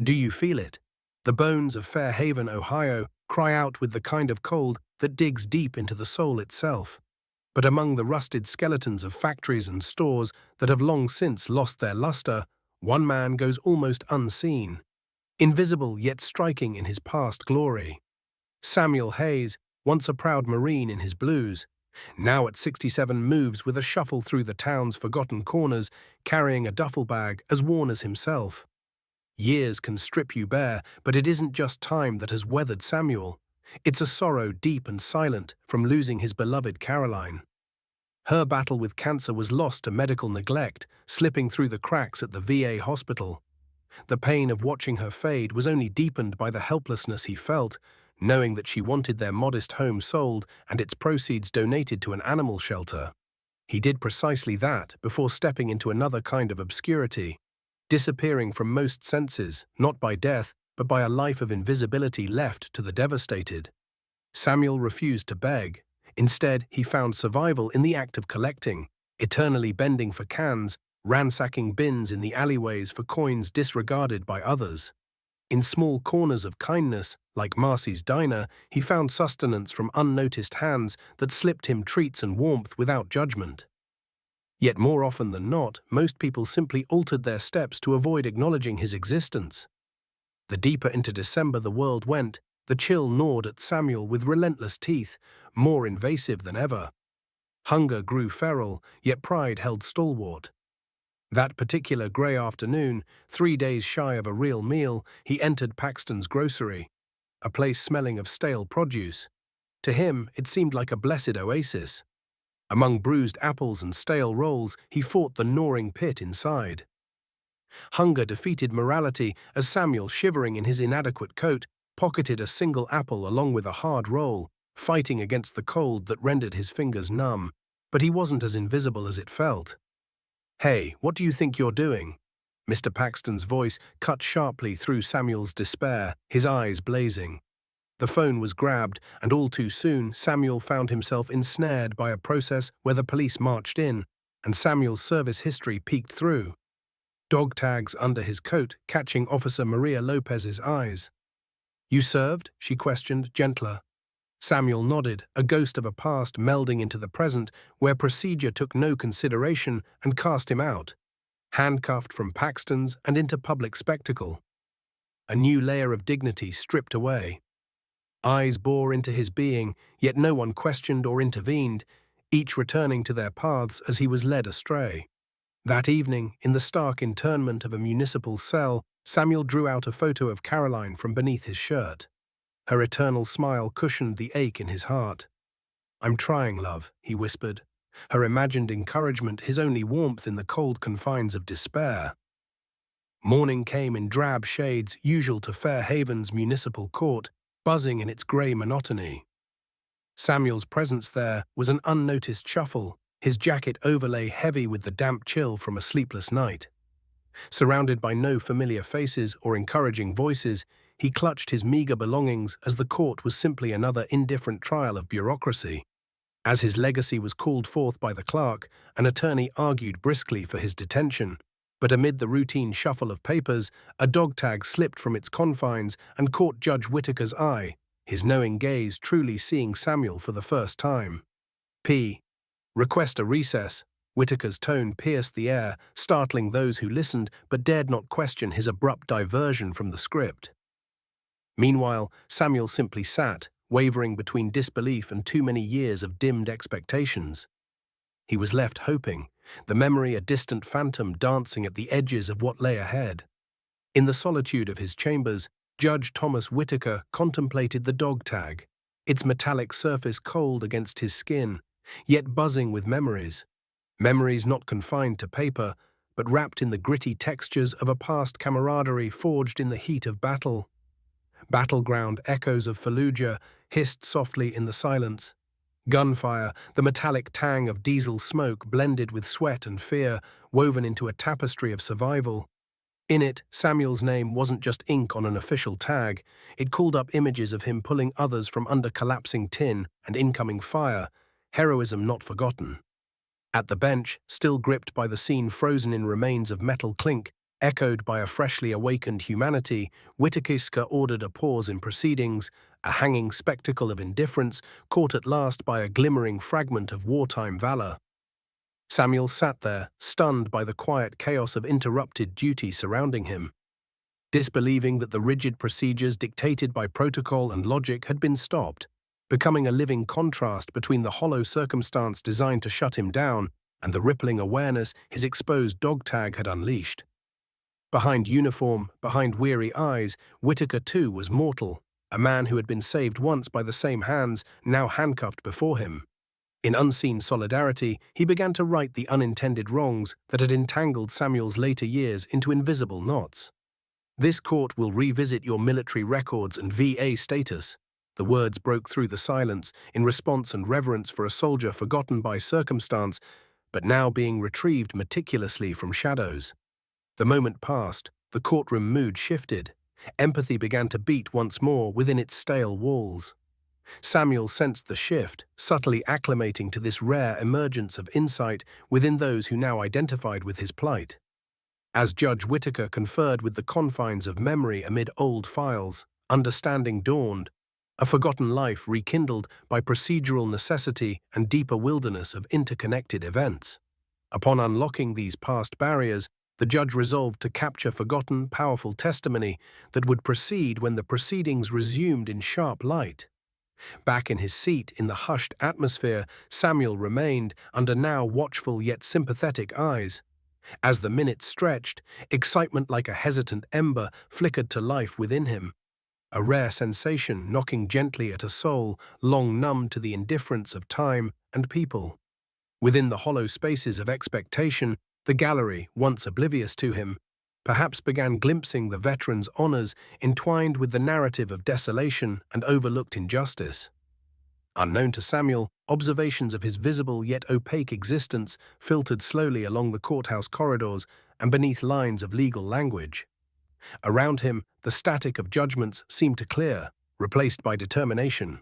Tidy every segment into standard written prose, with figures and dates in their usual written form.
Do you feel it? The bones of Fairhaven, Ohio, cry out with the kind of cold that digs deep into the soul itself. But among the rusted skeletons of factories and stores that have long since lost their luster, one man goes almost unseen, invisible yet striking in his past glory. Samuel Hayes, once a proud Marine in his blues, now at 67 moves with a shuffle through the town's forgotten corners, carrying a duffel bag as worn as himself. Years can strip you bare, but it isn't just time that has weathered Samuel. It's a sorrow deep and silent from losing his beloved Caroline. Her battle with cancer was lost to medical neglect, slipping through the cracks at the VA hospital. The pain of watching her fade was only deepened by the helplessness he felt, knowing that she wanted their modest home sold and its proceeds donated to an animal shelter. He did precisely that before stepping into another kind of obscurity, disappearing from most senses, not by death, but by a life of invisibility left to the devastated. Samuel refused to beg. Instead, he found survival in the act of collecting, eternally bending for cans, ransacking bins in the alleyways for coins disregarded by others. In small corners of kindness, like Marcy's Diner, he found sustenance from unnoticed hands that slipped him treats and warmth without judgment. Yet more often than not, most people simply altered their steps to avoid acknowledging his existence. The deeper into December the world went, the chill gnawed at Samuel with relentless teeth, more invasive than ever. Hunger grew feral, yet pride held stalwart. That particular grey afternoon, 3 days shy of a real meal, he entered Paxton's grocery, a place smelling of stale produce. To him, it seemed like a blessed oasis. Among bruised apples and stale rolls, he fought the gnawing pit inside. Hunger defeated morality as Samuel, shivering in his inadequate coat, pocketed a single apple along with a hard roll, fighting against the cold that rendered his fingers numb. But he wasn't as invisible as it felt. "Hey, what do you think you're doing?" Mr. Paxton's voice cut sharply through Samuel's despair, his eyes blazing. The phone was grabbed, and all too soon Samuel found himself ensnared by a process where the police marched in, and Samuel's service history peeked through. Dog tags under his coat catching Officer Maria Lopez's eyes. "You served?" she questioned, gentler. Samuel nodded, a ghost of a past melding into the present where procedure took no consideration and cast him out, handcuffed from Paxton's and into public spectacle. A new layer of dignity stripped away. Eyes bore into his being, yet no one questioned or intervened, each returning to their paths as he was led astray. That evening, in the stark internment of a municipal cell, Samuel drew out a photo of Caroline from beneath his shirt. Her eternal smile cushioned the ache in his heart. "I'm trying, love," he whispered, her imagined encouragement his only warmth in the cold confines of despair. Morning came in drab shades usual to Fairhaven's municipal court, buzzing in its grey monotony. Samuel's presence there was an unnoticed shuffle, his jacket overlay heavy with the damp chill from a sleepless night. Surrounded by no familiar faces or encouraging voices, he clutched his meager belongings as the court was simply another indifferent trial of bureaucracy. As his legacy was called forth by the clerk, an attorney argued briskly for his detention, but amid the routine shuffle of papers, a dog tag slipped from its confines and caught Judge Whitaker's eye, his knowing gaze truly seeing Samuel for the first time. Request a recess." Whitaker's tone pierced the air, startling those who listened but dared not question his abrupt diversion from the script. Meanwhile, Samuel simply sat, wavering between disbelief and too many years of dimmed expectations. He was left hoping, the memory a distant phantom dancing at the edges of what lay ahead. In the solitude of his chambers, Judge Thomas Whitaker contemplated the dog tag, its metallic surface cold against his skin, yet buzzing with memories. Memories not confined to paper, but wrapped in the gritty textures of a past camaraderie forged in the heat of battle. Battleground echoes of Fallujah hissed softly in the silence. Gunfire, the metallic tang of diesel smoke blended with sweat and fear, woven into a tapestry of survival. In it, Samuel's name wasn't just ink on an official tag. It called up images of him pulling others from under collapsing tin and incoming fire, heroism not forgotten. At the bench, still gripped by the scene frozen in remains of metal clink, Echoed by a freshly awakened humanity, Whitaker ordered a pause in proceedings, a hanging spectacle of indifference caught at last by a glimmering fragment of wartime valor. Samuel sat there, stunned by the quiet chaos of interrupted duty surrounding him, disbelieving that the rigid procedures dictated by protocol and logic had been stopped, becoming a living contrast between the hollow circumstance designed to shut him down and the rippling awareness his exposed dog tag had unleashed. Behind uniform, behind weary eyes, Whitaker too was mortal, a man who had been saved once by the same hands, now handcuffed before him. In unseen solidarity, he began to right the unintended wrongs that had entangled Samuel's later years into invisible knots. "This court will revisit your military records and VA status." The words broke through the silence in response and reverence for a soldier forgotten by circumstance, but now being retrieved meticulously from shadows. The moment passed, the courtroom mood shifted. Empathy began to beat once more within its stale walls. Samuel sensed the shift, subtly acclimating to this rare emergence of insight within those who now identified with his plight. As Judge Whitaker conferred with the confines of memory amid old files, understanding dawned, a forgotten life rekindled by procedural necessity and deeper wilderness of interconnected events. Upon unlocking these past barriers, the judge resolved to capture forgotten, powerful testimony that would proceed when the proceedings resumed in sharp light. Back in his seat in the hushed atmosphere, Samuel remained under now watchful yet sympathetic eyes. As the minutes stretched, excitement like a hesitant ember flickered to life within him, a rare sensation knocking gently at a soul long numbed to the indifference of time and people. Within the hollow spaces of expectation, the gallery, once oblivious to him, perhaps began glimpsing the veteran's honors entwined with the narrative of desolation and overlooked injustice. Unknown to Samuel, observations of his visible yet opaque existence filtered slowly along the courthouse corridors and beneath lines of legal language. Around him, the static of judgments seemed to clear, replaced by determination.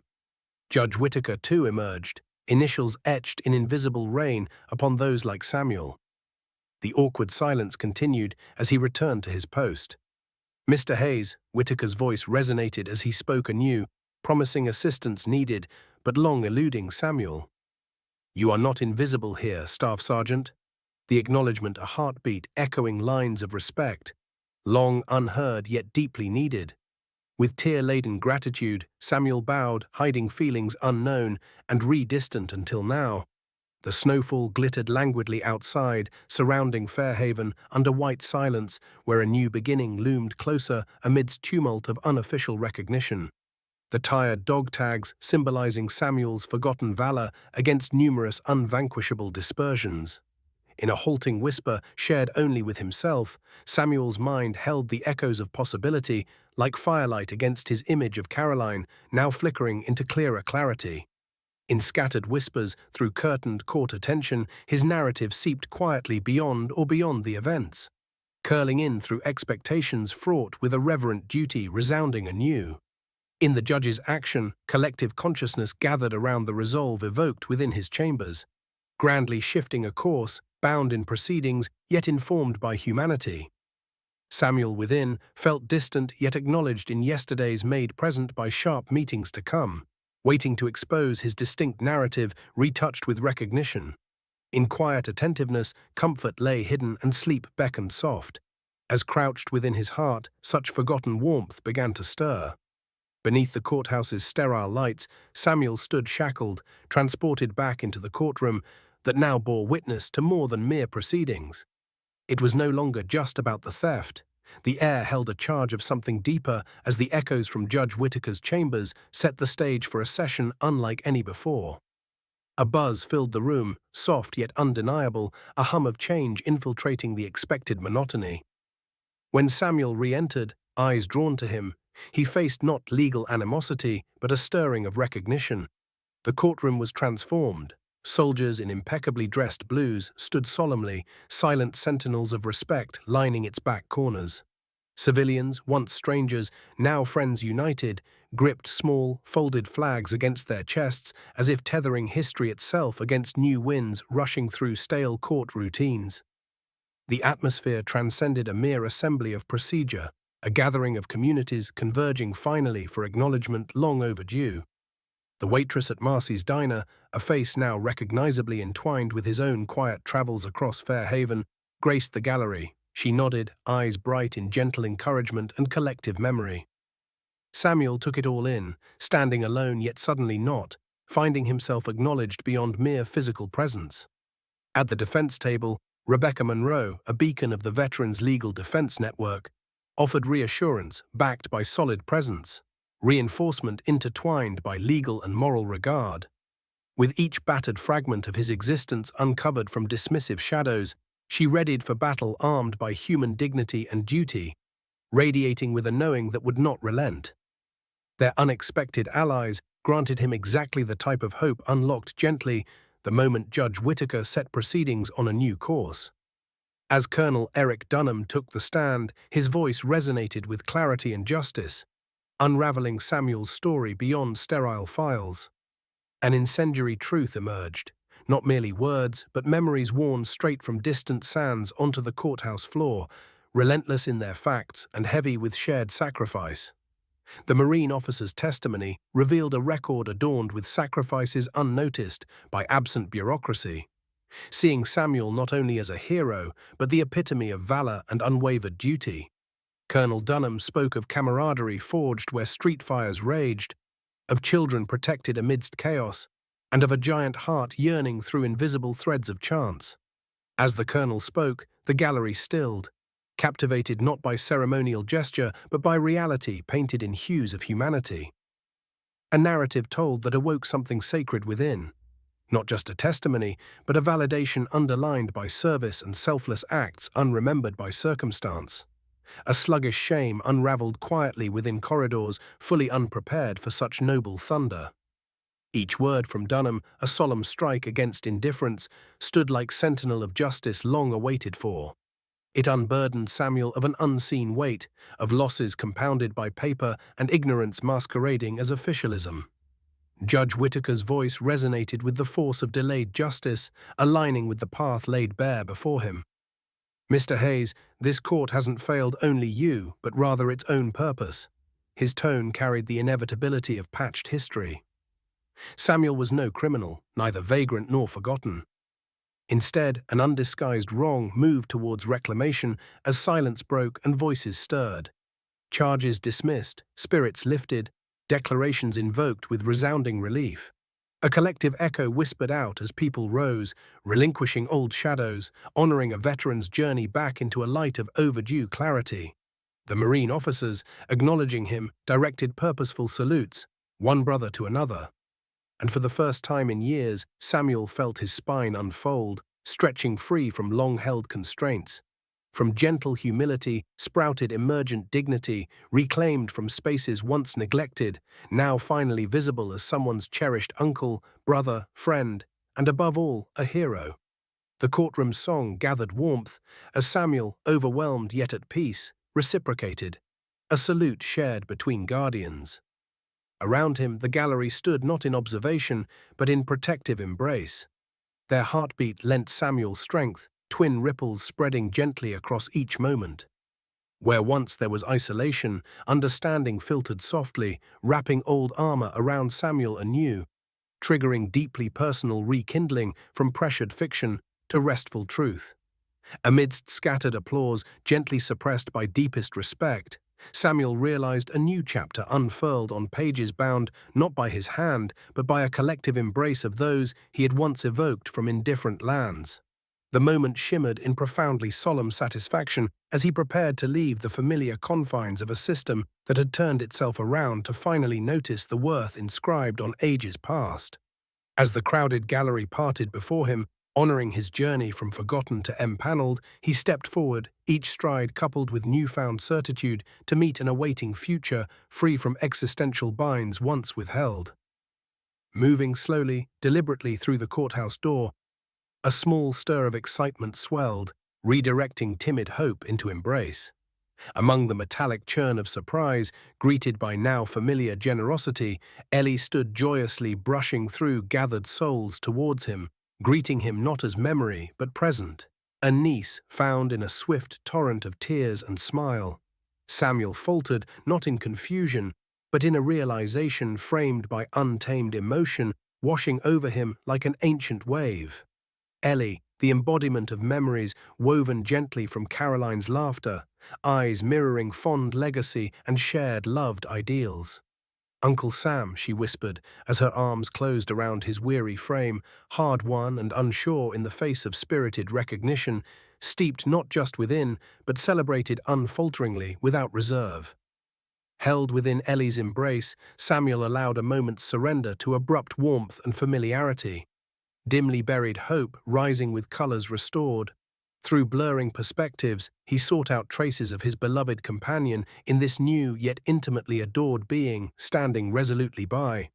Judge Whitaker too emerged, initials etched in invisible rain upon those like Samuel. The awkward silence continued as he returned to his post. "Mr. Hayes," Whitaker's voice resonated as he spoke anew, promising assistance needed, but long eluding Samuel. "You are not invisible here, Staff Sergeant." The acknowledgement a heartbeat echoing lines of respect, long unheard yet deeply needed. With tear-laden gratitude, Samuel bowed, hiding feelings unknown and re-distant until now. The snowfall glittered languidly outside, surrounding Fairhaven under white silence, where a new beginning loomed closer amidst tumult of unofficial recognition. The tired dog tags symbolizing Samuel's forgotten valor against numerous unvanquishable dispersions. In a halting whisper shared only with himself, Samuel's mind held the echoes of possibility, like firelight against his image of Caroline, now flickering into clearer clarity. In scattered whispers through curtained court attention, his narrative seeped quietly beyond the events, curling in through expectations fraught with a reverent duty resounding anew. In the judge's action, collective consciousness gathered around the resolve evoked within his chambers, grandly shifting a course, bound in proceedings, yet informed by humanity. Samuel within felt distant yet acknowledged in yesterday's made present by sharp meetings to come, waiting to expose his distinct narrative retouched with recognition. In quiet attentiveness, comfort lay hidden and sleep beckoned soft. As crouched within his heart, such forgotten warmth began to stir. Beneath the courthouse's sterile lights, Samuel stood shackled, transported back into the courtroom that now bore witness to more than mere proceedings. It was no longer just about the theft. The air held a charge of something deeper as the echoes from Judge Whitaker's chambers set the stage for a session unlike any before. A buzz filled the room, soft yet undeniable, a hum of change infiltrating the expected monotony. When Samuel re-entered, eyes drawn to him, he faced not legal animosity, but a stirring of recognition. The courtroom was transformed. Soldiers in impeccably dressed blues stood solemnly, silent sentinels of respect lining its back corners. Civilians, once strangers, now friends united, gripped small, folded flags against their chests as if tethering history itself against new winds rushing through stale court routines. The atmosphere transcended a mere assembly of procedure, a gathering of communities converging finally for acknowledgement long overdue. The waitress at Marcy's diner, a face now recognizably entwined with his own quiet travels across Fairhaven, graced the gallery. She nodded, eyes bright in gentle encouragement and collective memory. Samuel took it all in, standing alone yet suddenly not, finding himself acknowledged beyond mere physical presence. At the defense table, Rebecca Monroe, a beacon of the Veterans Legal Defense Network, offered reassurance backed by solid presence, reinforcement intertwined by legal and moral regard. With each battered fragment of his existence uncovered from dismissive shadows, she readied for battle armed by human dignity and duty, radiating with a knowing that would not relent. Their unexpected allies granted him exactly the type of hope unlocked gently the moment Judge Whittaker set proceedings on a new course. As Colonel Eric Dunham took the stand, his voice resonated with clarity and justice, unraveling Samuel's story beyond sterile files. An incendiary truth emerged, not merely words, but memories worn straight from distant sands onto the courthouse floor, relentless in their facts and heavy with shared sacrifice. The Marine officer's testimony revealed a record adorned with sacrifices unnoticed by absent bureaucracy, seeing Samuel not only as a hero, but the epitome of valor and unwavered duty. Colonel Dunham spoke of camaraderie forged where street fires raged, of children protected amidst chaos, and of a giant heart yearning through invisible threads of chance. As the colonel spoke, the gallery stilled, captivated not by ceremonial gesture, but by reality painted in hues of humanity. A narrative told that awoke something sacred within, not just a testimony, but a validation underlined by service and selfless acts unremembered by circumstance. A sluggish shame unraveled quietly within corridors, fully unprepared for such noble thunder. Each word from Dunham, a solemn strike against indifference, stood like sentinel of justice long awaited for. It unburdened Samuel of an unseen weight, of losses compounded by paper and ignorance masquerading as officialism. Judge Whittaker's voice resonated with the force of delayed justice, aligning with the path laid bare before him. "Mr. Hayes, this court hasn't failed only you, but rather its own purpose." His tone carried the inevitability of patched history. Samuel was no criminal, neither vagrant nor forgotten. Instead, an undisguised wrong moved towards reclamation as silence broke and voices stirred. Charges dismissed, spirits lifted, declarations invoked with resounding relief. A collective echo whispered out as people rose, relinquishing old shadows, honoring a veteran's journey back into a light of overdue clarity. The Marine officers, acknowledging him, directed purposeful salutes, one brother to another. And for the first time in years, Samuel felt his spine unfold, stretching free from long-held constraints. From gentle humility sprouted emergent dignity, reclaimed from spaces once neglected, now finally visible as someone's cherished uncle, brother, friend, and above all, a hero. The courtroom song gathered warmth as Samuel, overwhelmed yet at peace, reciprocated, a salute shared between guardians. Around him, the gallery stood not in observation, but in protective embrace. Their heartbeat lent Samuel strength, twin ripples spreading gently across each moment. Where once there was isolation, understanding filtered softly, wrapping old armor around Samuel anew, triggering deeply personal rekindling from pressured fiction to restful truth. Amidst scattered applause, gently suppressed by deepest respect, Samuel realized a new chapter unfurled on pages bound not by his hand, but by a collective embrace of those he had once evoked from indifferent lands. The moment shimmered in profoundly solemn satisfaction as he prepared to leave the familiar confines of a system that had turned itself around to finally notice the worth inscribed on ages past. As the crowded gallery parted before him, honoring his journey from forgotten to empaneled, he stepped forward, each stride coupled with newfound certitude to meet an awaiting future free from existential binds once withheld. Moving slowly, deliberately through the courthouse door, a small stir of excitement swelled, redirecting timid hope into embrace. Among the metallic churn of surprise, greeted by now familiar generosity, Ellie stood joyously brushing through gathered souls towards him, greeting him not as memory but present. a niece found in a swift torrent of tears and smile. Samuel faltered, not in confusion, but in a realization framed by untamed emotion, washing over him like an ancient wave. Ellie, the embodiment of memories woven gently from Caroline's laughter, eyes mirroring fond legacy and shared loved ideals. Uncle Sam, she whispered, as her arms closed around his weary frame, hard-won and unsure in the face of spirited recognition, steeped not just within, but celebrated unfalteringly, without reserve. Held within Ellie's embrace, Samuel allowed a moment's surrender to abrupt warmth and familiarity. Dimly buried hope rising with colors restored. Through blurring perspectives, he sought out traces of his beloved companion in this new yet intimately adored being standing resolutely by.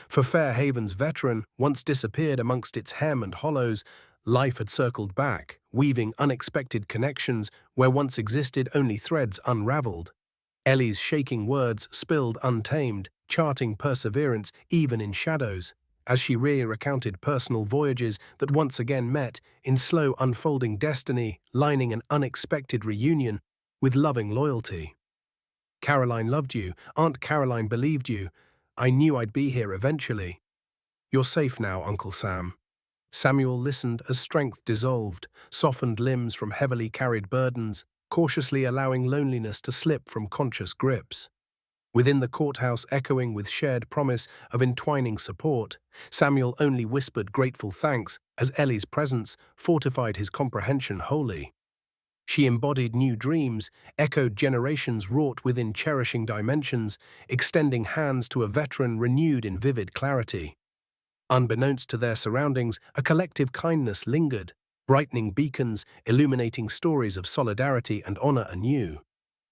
For Fair Haven's veteran, once disappeared amongst its hem and hollows, life had circled back, weaving unexpected connections where once existed only threads unraveled. Ellie's shaking words spilled untamed, charting perseverance even in shadows, as she recounted personal voyages that once again met, in slow unfolding destiny, lining an unexpected reunion with loving loyalty. Caroline loved you, Aunt Caroline believed you. I knew I'd be here eventually. You're safe now, Uncle Sam. Samuel listened as strength dissolved, softened limbs from heavily carried burdens, cautiously allowing loneliness to slip from conscious grips. Within the courthouse echoing with shared promise of entwining support, Samuel only whispered grateful thanks as Ellie's presence fortified his comprehension wholly. She embodied new dreams, echoed generations wrought within cherishing dimensions, extending hands to a veteran renewed in vivid clarity. Unbeknownst to their surroundings, a collective kindness lingered, brightening beacons, illuminating stories of solidarity and honor anew.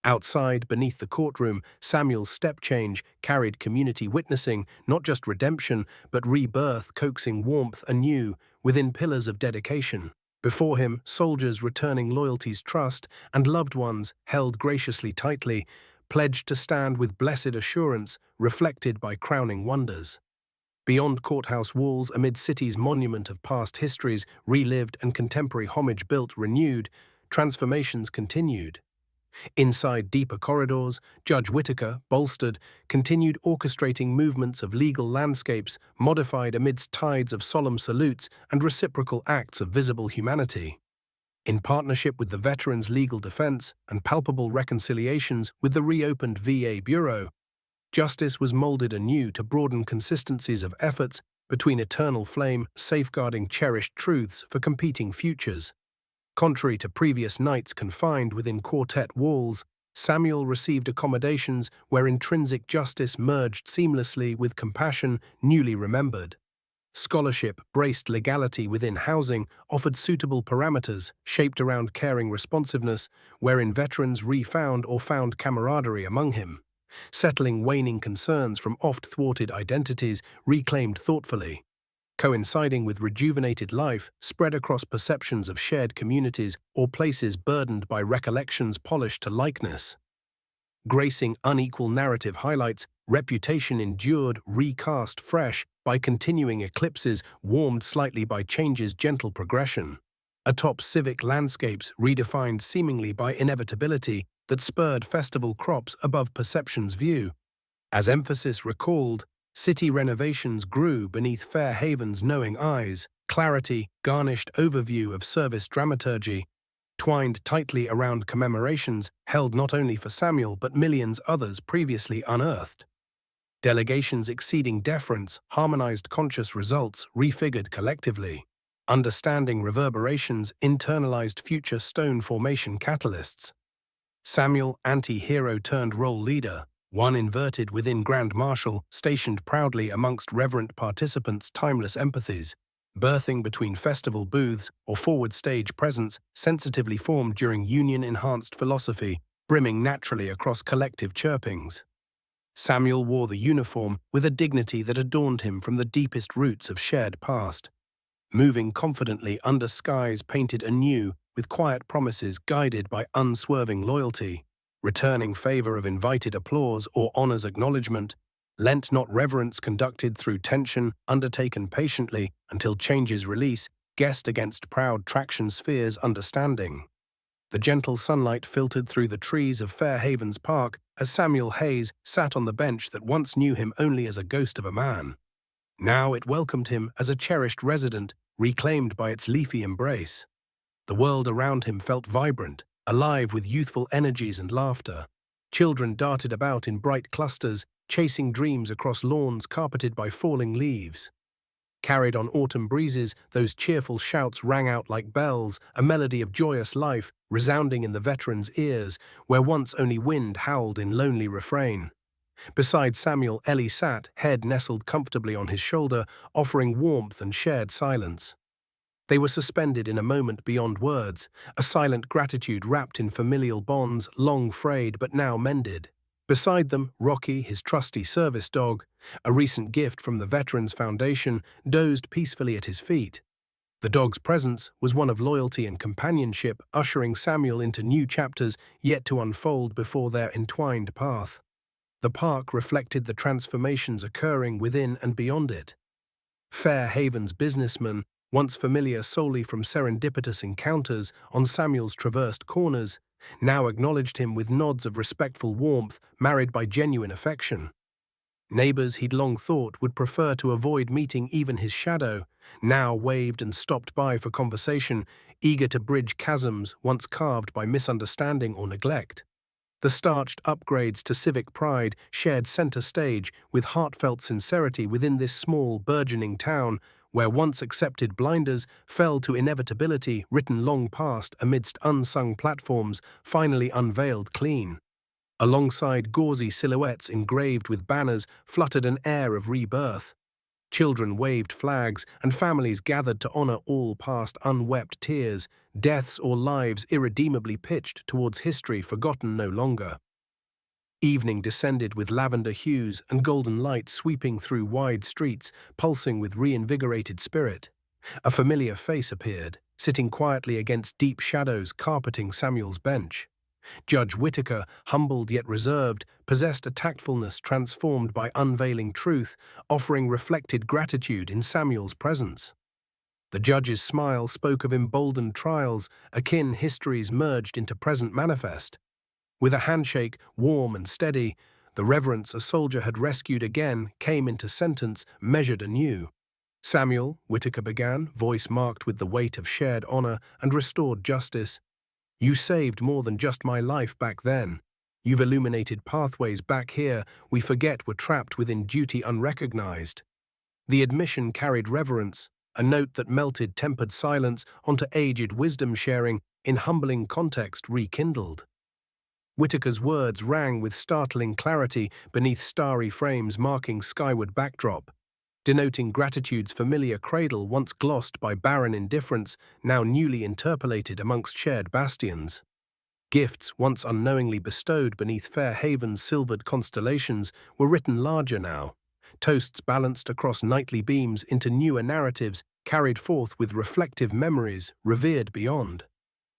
Outside, beneath the courtroom, Samuel's step change carried community witnessing, not just redemption, but rebirth, coaxing warmth anew within pillars of dedication. Before him, soldiers returning loyalty's trust, and loved ones, held graciously tightly, pledged to stand with blessed assurance, reflected by crowning wonders. Beyond courthouse walls, amid city's monument of past histories, relived and contemporary homage built renewed, transformations continued. Inside deeper corridors, Judge Whitaker, bolstered, continued orchestrating movements of legal landscapes modified amidst tides of solemn salutes and reciprocal acts of visible humanity. In partnership with the Veterans Legal Defense and palpable reconciliations with the reopened VA Bureau, justice was molded anew to broaden consistencies of efforts between eternal flame safeguarding cherished truths for competing futures. Contrary to previous nights confined within quartet walls, Samuel received accommodations where intrinsic justice merged seamlessly with compassion newly remembered. Scholarship braced legality within housing, offered suitable parameters shaped around caring responsiveness, wherein veterans refound or found camaraderie among him. Settling waning concerns from oft-thwarted identities reclaimed thoughtfully. Coinciding with rejuvenated life spread across perceptions of shared communities or places burdened by recollections polished to likeness. Gracing unequal narrative highlights, reputation endured, recast fresh by continuing eclipses, warmed slightly by change's gentle progression. Atop civic landscapes redefined seemingly by inevitability that spurred festival crops above perception's view. As emphasis recalled, city renovations grew beneath Fair Haven's knowing eyes, clarity, garnished overview of service dramaturgy, twined tightly around commemorations held not only for Samuel but millions others previously unearthed. Delegations exceeding deference, harmonized conscious results refigured collectively. Understanding reverberations internalized future stone formation catalysts. Samuel, anti-hero turned role leader, one inverted within Grand Marshal, stationed proudly amongst reverent participants' timeless empathies, birthing between festival booths or forward stage presence sensitively formed during union-enhanced philosophy, brimming naturally across collective chirpings. Samuel wore the uniform with a dignity that adorned him from the deepest roots of shared past. Moving confidently under skies painted anew with quiet promises guided by unswerving loyalty, returning favor of invited applause or honor's acknowledgement, lent not reverence conducted through tension, undertaken patiently until change's release, guessed against proud traction spheres understanding. The gentle sunlight filtered through the trees of Fair Havens Park as Samuel Hayes sat on the bench that once knew him only as a ghost of a man. Now it welcomed him as a cherished resident, reclaimed by its leafy embrace. The world around him felt vibrant, alive with youthful energies and laughter. Children darted about in bright clusters, chasing dreams across lawns carpeted by falling leaves. Carried on autumn breezes, those cheerful shouts rang out like bells, a melody of joyous life, resounding in the veteran's ears, where once only wind howled in lonely refrain. Beside Samuel, Ellie sat, head nestled comfortably on his shoulder, offering warmth and shared silence. They were suspended in a moment beyond words, a silent gratitude wrapped in familial bonds, long frayed but now mended. Beside them, Rocky, his trusty service dog, a recent gift from the Veterans Foundation, dozed peacefully at his feet. The dog's presence was one of loyalty and companionship, ushering Samuel into new chapters yet to unfold before their entwined path. The park reflected the transformations occurring within and beyond it. Fair Havens businessmen, once familiar solely from serendipitous encounters on Samuel's traversed corners, now acknowledged him with nods of respectful warmth married by genuine affection. Neighbors he'd long thought would prefer to avoid meeting even his shadow, now waved and stopped by for conversation, eager to bridge chasms once carved by misunderstanding or neglect. The starched upgrades to civic pride shared center stage with heartfelt sincerity within this small, burgeoning town where once accepted blinders fell to inevitability written long past amidst unsung platforms finally unveiled clean. Alongside gauzy silhouettes engraved with banners fluttered an air of rebirth. Children waved flags, and families gathered to honor all past unwept tears, deaths or lives irredeemably pitched towards history forgotten no longer. Evening descended with lavender hues and golden light sweeping through wide streets, pulsing with reinvigorated spirit. A familiar face appeared, sitting quietly against deep shadows carpeting Samuel's bench. Judge Whitaker, humbled yet reserved, possessed a tactfulness transformed by unveiling truth, offering reflected gratitude in Samuel's presence. The judge's smile spoke of emboldened trials, akin histories merged into present manifest. With a handshake, warm and steady, the reverence a soldier had rescued again came into sentence, measured anew. Samuel, Whitaker began, voice marked with the weight of shared honor and restored justice. You saved more than just my life back then. You've illuminated pathways back here we forget were trapped within duty unrecognized. The admission carried reverence, a note that melted tempered silence onto aged wisdom sharing in humbling context rekindled. Whitaker's words rang with startling clarity beneath starry frames marking skyward backdrop, denoting gratitude's familiar cradle once glossed by barren indifference, now newly interpolated amongst shared bastions. Gifts once unknowingly bestowed beneath Fair Haven's silvered constellations were written larger now, toasts balanced across nightly beams into newer narratives carried forth with reflective memories revered beyond.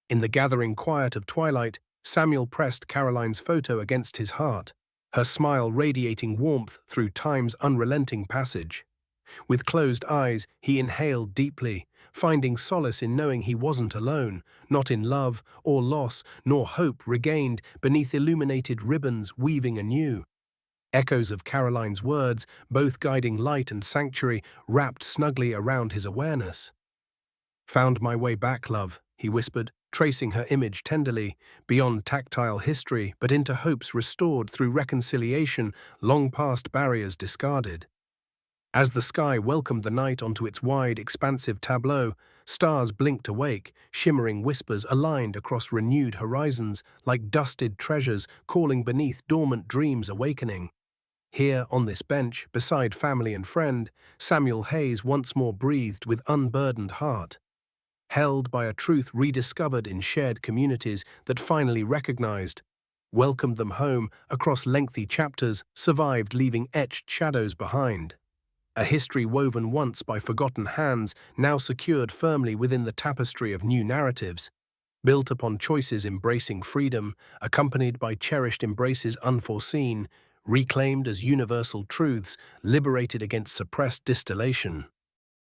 In the gathering quiet of twilight, Samuel pressed Caroline's photo against his heart, her smile radiating warmth through time's unrelenting passage. With closed eyes, he inhaled deeply, finding solace in knowing he wasn't alone, not in love or loss, nor hope regained beneath illuminated ribbons weaving anew. Echoes of Caroline's words, both guiding light and sanctuary, wrapped snugly around his awareness. Found my way back, love, he whispered, tracing her image tenderly, beyond tactile history but into hopes restored through reconciliation, long past barriers discarded. As the sky welcomed the night onto its wide, expansive tableau, stars blinked awake, shimmering whispers aligned across renewed horizons like dusted treasures calling beneath dormant dreams awakening. Here, on this bench, beside family and friend, Samuel Hayes once more breathed with unburdened heart. Held by a truth rediscovered in shared communities that finally recognized, welcomed them home across lengthy chapters, survived leaving etched shadows behind. A history woven once by forgotten hands, now secured firmly within the tapestry of new narratives, built upon choices embracing freedom, accompanied by cherished embraces unforeseen, reclaimed as universal truths, liberated against suppressed distillation.